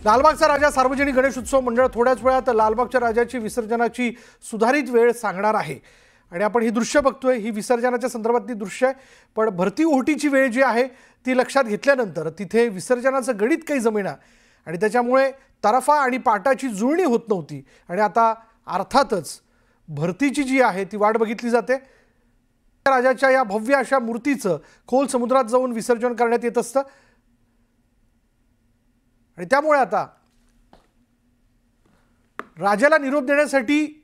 लालबागचा राजा सार्वजनिक गणेश उत्सव मंडळ थोड्याच वेळात लालबागच्या राजाची विसर्जनाची सुधारित वेळ सांगणार आहे आणि आपण ही दृश्य बघतोय। ही विसर्जनाच्या संदर्भातली दृश्य आहे, पण भरती ओहोटीची वेळ जी आहे ती लक्षात घेतल्यानंतर तिथे विसर्जनाचं गणित काही जमेना आणि त्याच्यामुळे तराफा आणि पाटाची जुळणी होत नव्हती आणि आता अर्थातच भरतीची जी आहे ती वाट बघितली जाते। राजाच्या या भव्य अशा मूर्तीचं खोल समुद्रात जाऊन विसर्जन करण्यात येत असतं आणि त्यामुळे आता राजाला निरोप देण्यासाठी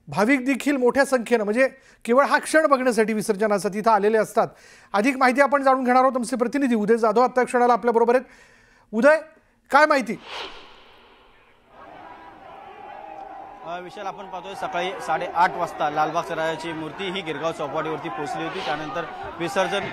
भाविक देखील मोठ्या संख्येने म्हणजे केवळ हा क्षण बघण्यासाठी विसर्जनाचा तिथे आलेले असतात। अधिक माहिती आपण जाणून घेणार आहोत। आमचे प्रतिनिधी उदय जाधव आता क्षणाला आपल्या बरोबर आहेत। उदय, काय माहिती? विशाल, आपण पाहतोय सकाळी 8:30 वाजता लालबागच्या राजाची मूर्ती ही गिरगाव चौपाटीवरती पोहोचली होती। त्यानंतर विसर्जन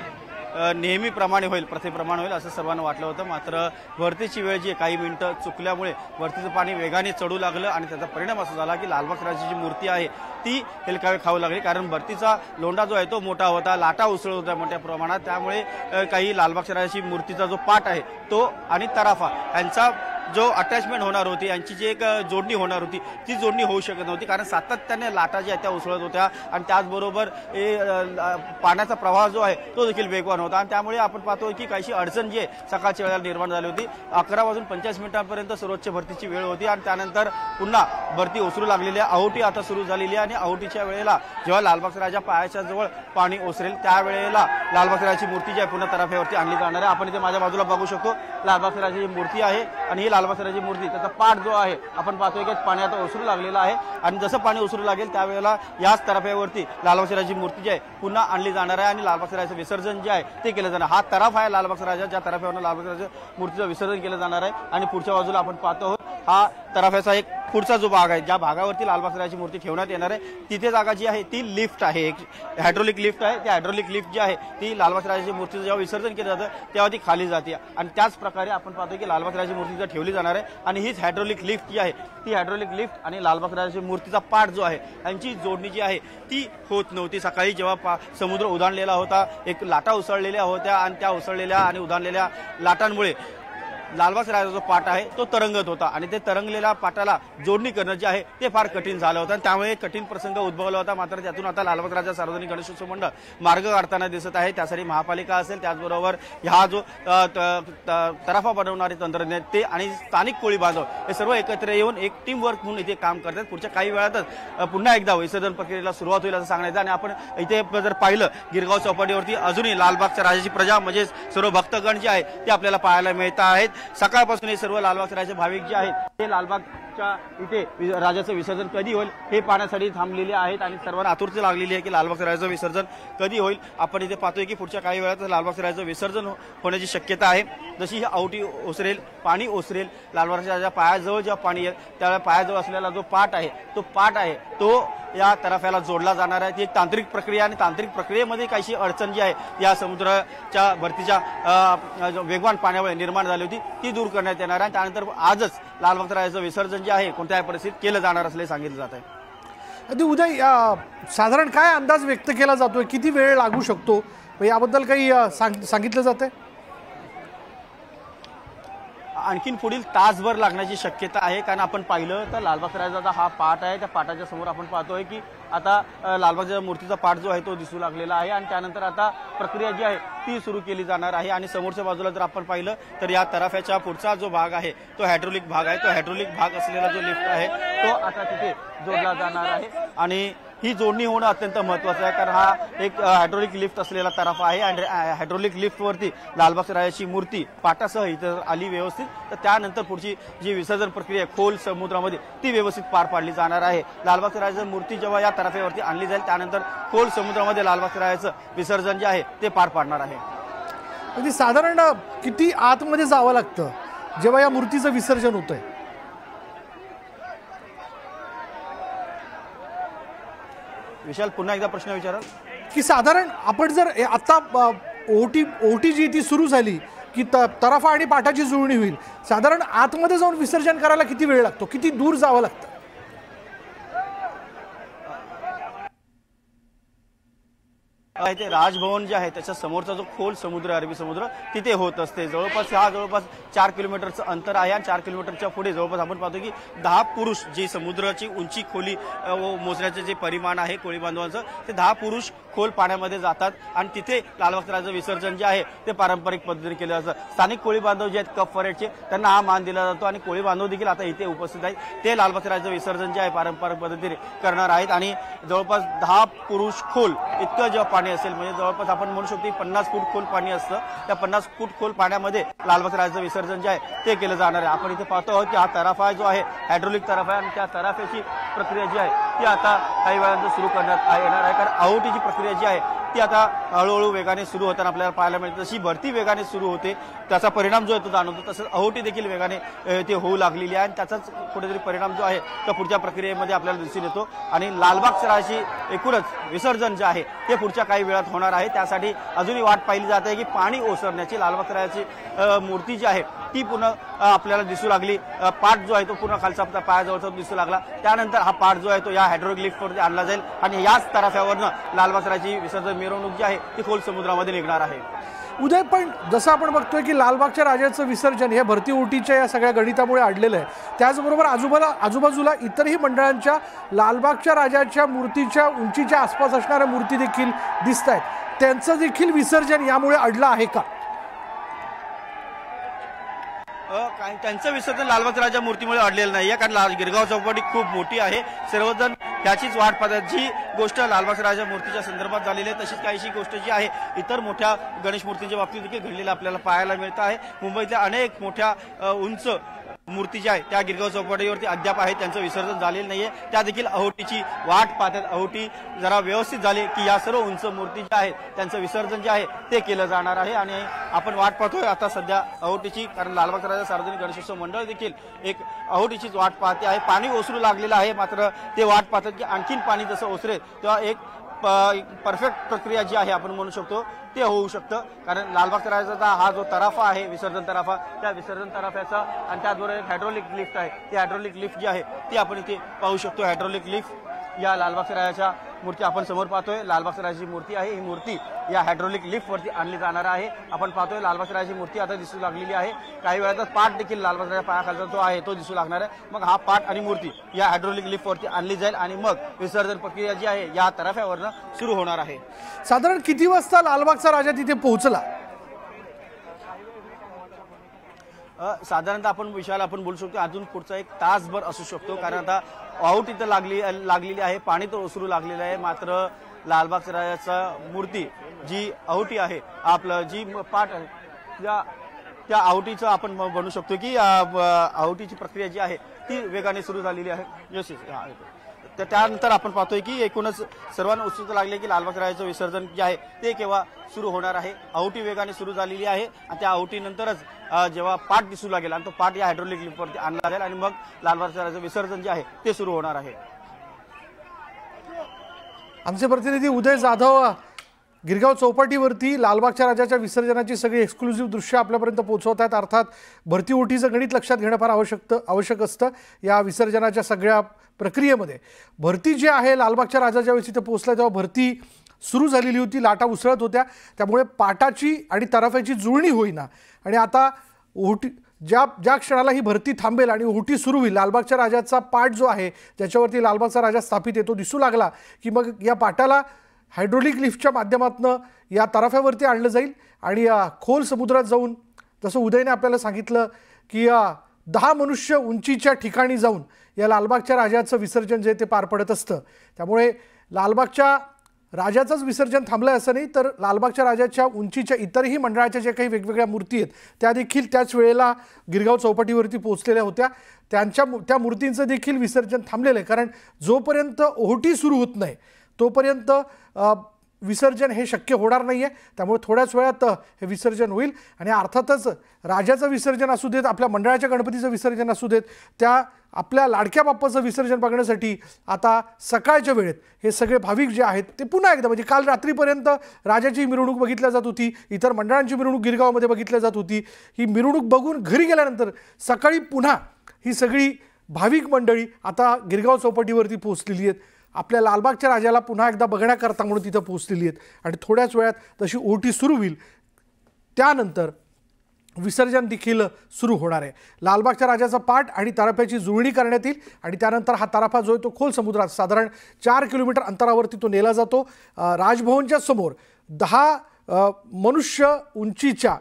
नेहमीप्रमाणे होईल, प्रथेप्रमाणे होईल असं सर्वांना वाटलं होतं। मात्र भरतीची वेळ जी काही मिनिटं चुकल्यामुळे भरतीचं पाणी वेगाने चढू लागलं आणि त्याचा परिणाम असा झाला की लालबागच्या राजाची जी मूर्ती आहे ती हेलकावे खाऊ लागली, कारण भरतीचा लोंढा जो आहे तो मोठा होता, लाटा उसळत होत्या मोठ्या प्रमाणात। त्यामुळे काही लालबागच्या राजाची मूर्तीचा जो पाट आहे तो आणि तराफा यांचा जो अटॅचमेंट होणार होती, यांची जी एक जोडणी होणार होती ती जोडणी होऊ शकत नव्हती, कारण सातत्याने लाटा ज्या त्या उसळत होत्या आणि त्याचबरोबर पाण्याचा प्रवाह जो आहे तो देखील वेगवान होता आणि त्यामुळे आपण पाहतो की काहीशी अडचण जी आहे सकाळच्या वेळेला निर्माण झाली होती। 11:45 सर्वोच्च भरतीची वेळ होती आणि त्यानंतर पुन्हा भरती ओसरू लागलेली आहे। आहोटी आता सुरू झालेली आहे आणि आहोटीच्या वेळेला जेव्हा लालबागच्या राजा पायाच्या जवळ पाणी ओसरेल त्यावेळेला लालबागच्या राजाची मूर्ती जी आहे पुन्हा तराफ्यावरती आणली जाणार आहे। आपण इथे माझ्या बाजूला बघू शकतो लालबागच्या राजाची मूर्ती आहे आणि ही लालबागच्या राजाची मूर्ती त्याचा पाठ जो आहे आपण पाहतोय की पाण्यात ओसरू लागलेला आहे आणि जसं पाणी ओसरू लागेल त्यावेळेला याच तराफ्यावरती लालबागच्या राजाची मूर्ती जी आहे पुन्हा आणली जाणार आहे आणि लालबागच्या राजाचं विसर्जन जे आहे ते केलं जाणार। हा तराफ आहे लालबागच्या राजा, ज्या तराफ्यावरून लालबागच्या राजाच्या मूर्तीचं विसर्जन केलं जाणार आहे आणि पुढच्या बाजूला आपण पाहतो आहोत हा तराफ्याचा एक पुढचा जो भाग आहे ज्या भागावरती लालबागच्या राजाची मूर्ती ठेवण्यात येणार आहे तिथे जागा जी आहे ती लिफ्ट आहे, एक हायड्रोलिक लिफ्ट आहे। त्या हायड्रोलिक लिफ्ट जी आहे ती लालबागच्या राजाची मूर्तीचं जेव्हा विसर्जन केलं जातं तेव्हा ती खाली जाते आणि त्याच प्रकारे आपण पाहतो की लालबागच्या राजाची मूर्ती जर ठेवली जाणार आहे आणि हीच हायड्रोलिक लिफ्ट जी आहे ती हायड्रोलिक लिफ्ट आणि लालबागच्या राजाची मूर्तीचा पाठ जो आहे यांची जोडणी जी आहे ती होत नव्हती। सकाळी जेव्हा समुद्र उधाणलेला होता, एक लाटा उसळलेल्या होत्या आणि त्या उसळलेल्या आणि उधाणलेल्या लाटांमुळे लालबागच्या राजाचा जो पाट आहे तो तरंगत होता आणि ते तरंगलेल्या पाटाला जोडणी करणं जे आहे ते फार कठीण झालं होतं आणि त्यामुळे कठीण प्रसंग उद्भवला होता। मात्र त्यातून आता लालबागच्या राजा सार्वजनिक गणेशोत्सव मंडळ मार्ग काढताना दिसत आहे। त्यासाठी महापालिका असेल, त्याचबरोबर हा जो तराफा बनवणारे तंत्रज्ञ ते आणि स्थानिक कोळी बांधव हे सर्व एकत्र येऊन एक टीम वर्क म्हणून इथे काम करतात। पुढच्या काही वेळातच पुन्हा एकदा विसर्जन प्रक्रियेला सुरुवात होईल असं सांगण्यात आणि आपण इथे जर पाहिलं गिरगाव चौपाटीवरती अजूनही लालबागच्या राजाची प्रजा म्हणजे सर्व भक्तगण जे आहे ते आपल्याला पाहायला मिळत आहेत। सकाळपासून हे सर्व लालबागच्या राजाचे भाविक जे आहेत ते लालबागच्या इथे राजाचं विसर्जन कधी होईल हे पाहण्यासाठी थांबलेले आहेत आणि सर्वांना आतुरता लागलेली आहे की लालबागच्या राजाचं विसर्जन कधी होईल। आपण इथे पाहतोय की पुढच्या काही वेळात लालबागच्या राजाचं विसर्जन होण्याची शक्यता आहे। जशी ही आवटी ओसरेल, पाणी ओसरेल, लालबागच्या राजाच्या पायाजवळ जेव्हा पाणी येईल त्यावेळेला पायाजवळ असलेला जो पाट आहे तो या तराफ्याला जोडला जाणार आहे। ती एक तांत्रिक प्रक्रिया आणि तांत्रिक प्रक्रियेमध्ये काहीशी अडचण जी आहे या समुद्राच्या भरतीच्या वेगवान पाण्यामुळे निर्माण झाली होती ती दूर करण्यात येणार आहे। त्यानंतर आजच लालबागच्या राजाचं विसर्जन जे आहे कोणत्याही परिस्थितीत केलं जाणार असल्याचे सांगितलं जात आहे। उदय, साधारण काय अंदाज व्यक्त केला जातोय, किती वेळ लागू शकतो याबद्दल काही सांगितलं जातंय? आणखीन पुढील तासभर लागण्याची शक्यता आहे, कारण आपण पाहिलं तर लालबागच्या राजाचा हा पाट आहे, त्या पाटाच्या समोर आपण पाहतोय की आता लालबागच्या मूर्तीचा पाट जो आहे तो दिसू लागलेला आहे आणि त्यानंतर आता प्रक्रिया जी आहे ती सुरू केली जाणार आहे। आणि समोरच्या बाजूला जर आपण पाहिलं तर या तराफ्याच्या पुढचा जो भाग आहे तो हायड्रोलिक भाग आहे। तो हायड्रोलिक भाग असलेला जो लिफ्ट आहे तो आता तिथे जोडला जाणार आहे आणि ही जोडणी होणं अत्यंत महत्त्वाचं आहे, कारण हा एक हायड्रोलिक लिफ्ट असलेला तराफा आहे आणि हायड्रोलिक लिफ्टवरती लालबागच्या राजाची मूर्ती पाटासह इथं आली व्यवस्थित तर त्यानंतर पुढची जी विसर्जन प्रक्रिया खोल समुद्रामध्ये ती व्यवस्थित पार पाडली जाणार आहे। लालबागच्या राजाची मूर्ती जेव्हा या तराफ्यावरती आणली जाईल त्यानंतर खोल समुद्रामध्ये लालबागच्या राजाचं विसर्जन जे आहे ते पार पाडणार आहे। म्हणजे साधारण किती आतमध्ये जावं लागतं जेव्हा या मूर्तीचं विसर्जन होतंय? विशाल, पुन्हा एकदा प्रश्न विचारा की साधारण आपण जर आता ओटी जी ती सुरू झाली की तराफा आणि पाटाची जुळणी होईल, साधारण आतमध्ये जाऊन विसर्जन करायला किती वेळ लागतो, किती दूर जावं लागतं? ते राजभवन जे आहे त्याच्या समोरचा जो खोल समुद्र अरबी समुद्र तिथे होत असते। जवळपास 4 किलोमीटरचं अंतर आहे आणि 4 किलोमीटरच्या पुढे जवळपास आपण पाहतो की 10 पुरुष जी समुद्राची उंची खोली मोजण्याचे जे परिमाण आहे कोळी बांधवांचं ते 10 पुरुष खोल पाण्यामध्ये जातात आणि तिथे लालबागचं राजाचं विसर्जन जे आहे ते पारंपरिक पद्धतीने केलं जातं। स्थानिक कोळी बांधव जे आहेत कप परेडचे त्यांना हा मान दिला जातो आणि कोळी बांधव देखील आता इथे उपस्थित आहेत। ते लालबागचं राजाचं विसर्जन जे आहे पारंपरिक पद्धतीने करणार आहेत आणि जवळपास 10 पुरुष खोल इतकं जेव्हा पाणी असेल म्हणजे जवळपास आपण म्हणू शकतो 50 फूट खोल पाणी असतं, त्या 50 फूट खोल पाण्यामध्ये लालबागचं राजाचं विसर्जन जे आहे ते केलं जाणार आहे। आपण इथे पाहतो आहोत की हा तराफा जो आहे हायड्रोलिक तराफा आहे आणि त्या तराफ्याची प्रक्रिया जी आहे ती आता काही वेळानंतर सुरू करण्यात येणार आहे, कारण आहोटीची प्रक्रिया जी आहे ती आता हळूहळू वेगाने सुरू होताना आपल्याला पाहायला मिळते। जशी भरती वेगाने सुरू होते त्याचा परिणाम जो आहे तो जाणवतो, तसंच आहोटी देखील वेगाने ते होऊ लागलेली आहे आणि त्याचाच कुठेतरी परिणाम जो आहे तो पुढच्या प्रक्रियेमध्ये आपल्याला दिसून येतो आणि लालबागचं राजाची एकूणच विसर्जन जे आहे ते पुढच्या काही वेळात होणार आहे। त्यासाठी अजूनही वाट पाहिली जाते की पाणी ओसरण्याची लालबागचं राजाची मूर्ती जी आहे ती पुन्हा आपल्याला दिसू लागली। पाट जो आहे तो पुन्हा खालचा पायाजवळचा दिसू लागला, त्यानंतर हा पाट जो आहे तो या हायड्रोलिक लिफ्टवरती आणला जाईल आणि याच तराफ्यावरनं लालबागचं राजाची विसर्जन मिरवणूक जी आहे ती खोल समुद्रामध्ये निघणार आहे। उदय, पण जसं आपण बघतोय की लालबागच्या राजाचं विसर्जन हे भरती ओटीच्या या सगळ्या गणितामुळे अडलेलं आहे, त्याचबरोबर आजूबाजूला इतरही मंडळांच्या लालबागच्या राजाच्या मूर्तीच्या उंचीच्या आसपास असणाऱ्या मूर्ती देखील दिसत आहेत, त्यांचं देखील विसर्जन यामुळे अडलं आहे का? त्यांचं विसर्जन लालबागच्या राजा मूर्तीमुळे अडलेलं नाहीये, कारण गिरगाव चौपाटी खूप मोठी आहे, सर्वजण त्याचीच वाट पाहतात। जी गोष्ट लालबागच्या राजा मूर्तीच्या संदर्भात झालेली आहे तशीच काहीशी गोष्ट जी आहे इतर मोठ्या गणेश मूर्तींच्या बाबतीत देखील घडलेलं आपल्याला पाहायला मिळतं आहे। मुंबईतल्या अनेक मोठ्या उंच मूर्ती ज्या आहेत त्या गिरगाव चौपाटीवरती अद्याप आहेत, त्यांचं विसर्जन झालेलं नाहीये, त्या देखील आहोटीची वाट पाहतात। आहोटी जरा व्यवस्थित झाली की या सर्व उंच मूर्ती ज्या आहेत त्यांचं विसर्जन जे आहे ते केलं जाणार आहे आणि आपण वाट पाहतोय आता सध्या आहोटीची, कारण लालबागचा राजा सार्वजनिक गणेशोत्सव मंडळ देखील एक आहोटीचीच वाट पाहते आहे। पाणी ओसरू लागलेलं आहे, मात्र ते वाट पाहतात की आणखीन पाणी जसं ओसरेल तेव्हा एक परफेक्ट प्रक्रिया जी आहे आपण म्हणू शकतो ते होऊ शकतं, कारण लालबागच्या राजाचा हा जो तराफा आहे विसर्जन तराफा, त्या विसर्जन तराफ्याचा आणि त्याचबरोबर एक हायड्रोलिक लिफ्ट आहे, ती हायड्रोलिक लिफ्ट जी आहे ती आपण इथे पाहू शकतो। हायड्रोलिक लिफ्ट या लालबागच्या राजाच्या मूर्ती आपण समोर पाहतोय, लालबागच्या राजाची मूर्ती आहे, ही मूर्ती या हायड्रोलिक लिफ्ट वरती आणली जाणार आहे। आपण पाहतोय लालबागच्या राजाची मूर्ती आता दिसू लागलेली आहे, काही वेळातच पाठ देखील लालबागच्या पायाखालचा जो आहे तो दिसू लागणार आहे। मग हा पाठ आणि मूर्ती या हायड्रोलिक लिफ्ट वरती आणली जाईल आणि मग विसर्जन प्रक्रिया जी आहे या तराफ्यावरनं सुरू होणार आहे। साधारण किती वाजता लालबागचा राजा तिथे पोहोचला? साधारणतः आपण विषयाला आपण बोलू शकतो अजून पुढचा 1 तासभर असू शकतो, कारण आता आहोटी तर लागलेली आहे, पाणी तर ओसरू लागलेलं आहे, मात्र लालबागच्या राजाचा मूर्ती जी आहोटी आहे आपलं जी पाठ आहे त्या आहोटीचं आपण म्हणू शकतो की आहोटीची प्रक्रिया जी आहे ती वेगाने सुरू झालेली आहे। त्यानंतर आपण पाहतोय की एकूणच सर्वांना उत्सुकता लागली की लालबागच्या राजाचं विसर्जन जे आहे ते केव्हा सुरू होणार आहे। आहोटी वेगाने सुरू झालेली आहे आणि त्या आहोटीनंतरच जेव्हा पाठ दिसू लागेल आणि तो पाठ या हायड्रोलिक लिफ्टवरती आणला जाईल आणि मग लालबागच्या राजाचं विसर्जन जे आहे ते सुरू होणार आहे। आमचे प्रतिनिधी उदय जाधव गिरगाव चौपाटीवरती लालबागच्या राजाच्या विसर्जनाची सगळी एक्सक्लुझिव्ह दृश्य आपल्यापर्यंत पोहोचवत आहेत। अर्थात भरती ओटीचं गणित लक्षात घेणं फार आवश्यक असतं या विसर्जनाच्या सगळ्या प्रक्रियेमध्ये। भरती जे आहे लालबागच्या राजा ज्यावेळी तिथे पोहोचला तेव्हा भरती सुरू झालेली होती, लाटा उसळत होत्या, त्यामुळे पाटाची आणि तराफ्याची जुळणी होईना आणि आता ओटी ज्या क्षणाला ही भरती थांबेल आणि ओटी सुरू होईल, लालबागच्या राजाचा पाट जो आहे ज्याच्यावरती लालबागचा राजा स्थापित आहे तो दिसू लागला की मग या पाटाला हायड्रोलिक लिफ्टच्या माध्यमातून या तराफ्यावरती आणलं जाईल आणि या खोल समुद्रात जाऊन जसं उदयने आपल्याला सांगितलं की 10 मनुष्य उंचीच्या ठिकाणी जाऊन या लालबागच्या राजाचं विसर्जन जे ते पार पडत असतं। त्यामुळे लालबागच्या राजाचंच विसर्जन थांबलं असं नाही, तर लालबागच्या राजाच्या उंचीच्या इतरही मंडळाच्या ज्या काही वेगवेगळ्या मूर्ती आहेत त्या देखील त्याच वेळेला गिरगाव चौपाटीवरती पोहोचलेल्या होत्या, त्या मूर्तींचं देखील विसर्जन थांबलेलं आहे, कारण जोपर्यंत ओहोटी सुरू होत नाही तोपर्यंत विसर्जन हे शक्य होणार नाही आहे। त्यामुळे थोड्याच वेळात हे विसर्जन होईल आणि अर्थातच राजाचं विसर्जन असू देत, आपल्या मंडळाच्या गणपतीचं विसर्जन असू देत, त्या आपल्या लाडक्या बाप्पाचं विसर्जन बघण्यासाठी आता सकाळच्या वेळेत हे सगळे भाविक जे आहेत ते पुन्हा एकदा, म्हणजे काल रात्रीपर्यंत राजाची मिरवणूक बघितल्या जात होती, इतर मंडळांची मिरवणूक गिरगावमध्ये बघितल्या जात होती, ही मिरवणूक बघून घरी गेल्यानंतर सकाळी पुन्हा ही सगळी भाविक मंडळी आता गिरगाव चौपाटीवरती पोहोचलेली आहेत आपल्या लालबागच्या राजाला पुन्हा एकदा बघण्याकरता म्हणून तिथं पोहोचलेली आहेत आणि थोड्याच वेळात तशी ओटी सुरू होईल त्यानंतर विसर्जन देखील सुरू होणार आहे। लालबागच्या राजाचा पाट आणि तारफ्याची जुळणी करण्यात येईल आणि त्यानंतर हा तारफा जो आहे तो खोल समुद्रात साधारण 4 किलोमीटर अंतरावरती तो नेला जातो। राजभवनच्या समोर 10 मनुष्य उंचीच्या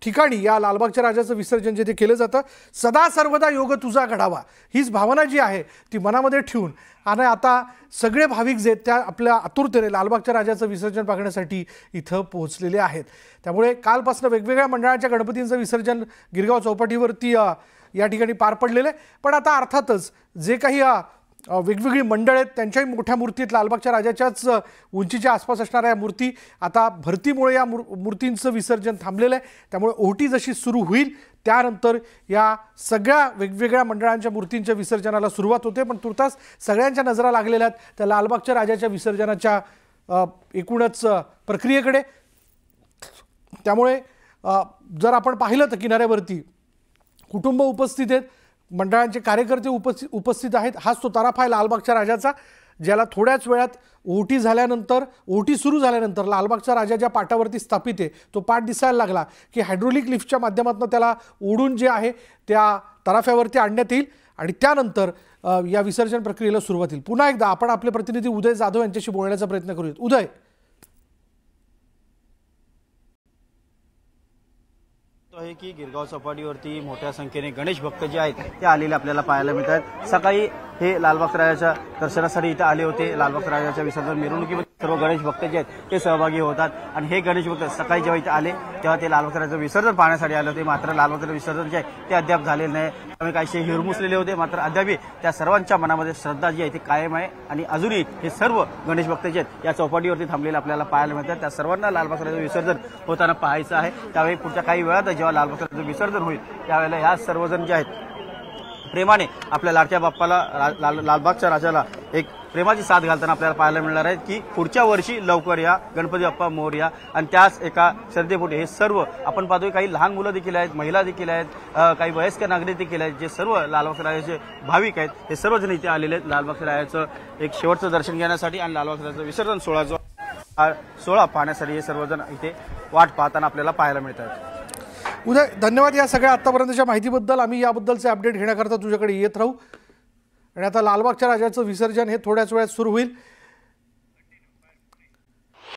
ठिकाणी या लालबागच्या राजाचं विसर्जन जे ते केलं जातं। सदा सर्वदा योग तुझा घडावा हीच भावना जी आहे ती मनामध्ये ठेवून आणि आता सगळे भाविक जे त्या आपल्या आतुरतेने लालबागच्या राजाचं विसर्जन बघण्यासाठी इथं पोहोचलेले आहेत। त्यामुळे कालपासून वेगवेगळ्या मंडळांच्या गणपतींचं विसर्जन गिरगाव चौपाटीवरती या ठिकाणी पार पडलेले, पण आता अर्थातच जे काही वेगवेगळी मंडळ आहेत त्यांच्याही मोठ्या मूर्तीत लालबागच्या राजाच्याच उंचीच्या आसपास असणाऱ्या मूर्ती आता भरतीमुळे या मूर्तींचं विसर्जन थांबलेलं आहे। त्यामुळे ओटी जशी सुरू होईल त्यानंतर या सगळ्या वेगवेगळ्या मंडळांच्या मूर्तींच्या विसर्जनाला सुरुवात होते, पण तुर्तास सगळ्यांच्या नजरा लागलेल्या आहेत त्या लालबागच्या राजाच्या विसर्जनाच्या एकूणच प्रक्रियेकडे। त्यामुळे जर आपण पाहिलं तर किनाऱ्यावरती कुटुंब उपस्थित आहेत, मंडळांचे कार्यकर्ते उपस्थित आहेत। हाच तो तारफा आहे लालबागच्या राजाचा, ज्याला थोड्याच वेळात ओटी सुरू झाल्यानंतर लालबागचा राजा ज्या पाटावरती स्थापित आहे तो पाट दिसायला लागला की हायड्रोलिक लिफ्टच्या माध्यमातून त्याला ओढून जे आहे त्या तारफ्यावरती आणण्यात येईल आणि त्यानंतर या विसर्जन प्रक्रियेला सुरुवात होईल। पुन्हा एकदा आपण आपले प्रतिनिधी उदय जाधव यांच्याशी बोलण्याचा प्रयत्न करूयात। उदय, आहे की गिरगाव चौपाटीवरती मोठ्या संख्येने गणेश भक्त जे आहेत ते आलेले आपल्याला पाहायला मिळतात। सकाळी हे लालबागच्या राजाच्या दर्शनासाठी इथे आले होते। लालबागच्या राजाच्या विसर्जन मिरवणुकीमध्ये सर्व गणेश भक्त जे आहेत ते सहभागी होतात आणि हे गणेश भक्त सकाळी जेव्हा इथे आले तेव्हा ते लालबागच्या राजाचं विसर्जन पाहण्यासाठी आले होते, मात्र लालबागचं विसर्जन जे आहे ते अद्याप झालेलं नाही। त्यामुळे काहीसे हिरमुसलेले होते, मात्र अद्यापही त्या सर्वांच्या मनामध्ये श्रद्धा जी आहे ती कायम आहे आणि अजूनही हे सर्व गणेश भक्त जे आहेत या चौपाटीवरती थांबलेले आपल्याला पाहायला मिळतात। त्या सर्वांना लालबागच्या राजाचं विसर्जन होताना पाहायचं आहे। त्यावेळी पुढच्या काही वेळात जेव्हा लालबागच्या राजाचं विसर्जन होईल त्यावेळेला ह्या सर्वजण जे आहेत प्रेमाने आपल्या लाडक्या बाप्पाला लालबागच्या राजाला एक प्रेमाची साथ घालताना आपल्याला पाहायला मिळणार आहे की पुढच्या वर्षी लवकर या, गणपती बाप्पा मोरया। आणि त्याच एका श्रद्धेपोटी हे सर्व आपण पाहतोय काही लहान मुलं देखील आहेत, महिला देखील आहेत, काही वयस्कर नागरिक देखील आहेत, जे सर्व लालबागच्या राजाचे भाविक आहेत हे सर्वजण इथे आलेले आहेत लालबागच्या राजाचं एक शेवटचं दर्शन घेण्यासाठी आणि लालबागच्या राजाचं विसर्जन सोहळा पाहण्यासाठी हे सर्वजण इथे वाट पाहताना आपल्याला पाहायला मिळतात। उदय, धन्यवाद या सगळ्या आतापर्यंतच्या माहितीबद्दल। आम्ही याबद्दलचे अपडेट घेण्याकरता तुझ्याकडे येत राहू आणि आता लालबागच्या राजाचं विसर्जन हे थोड्याच वेळात सुरू होईल।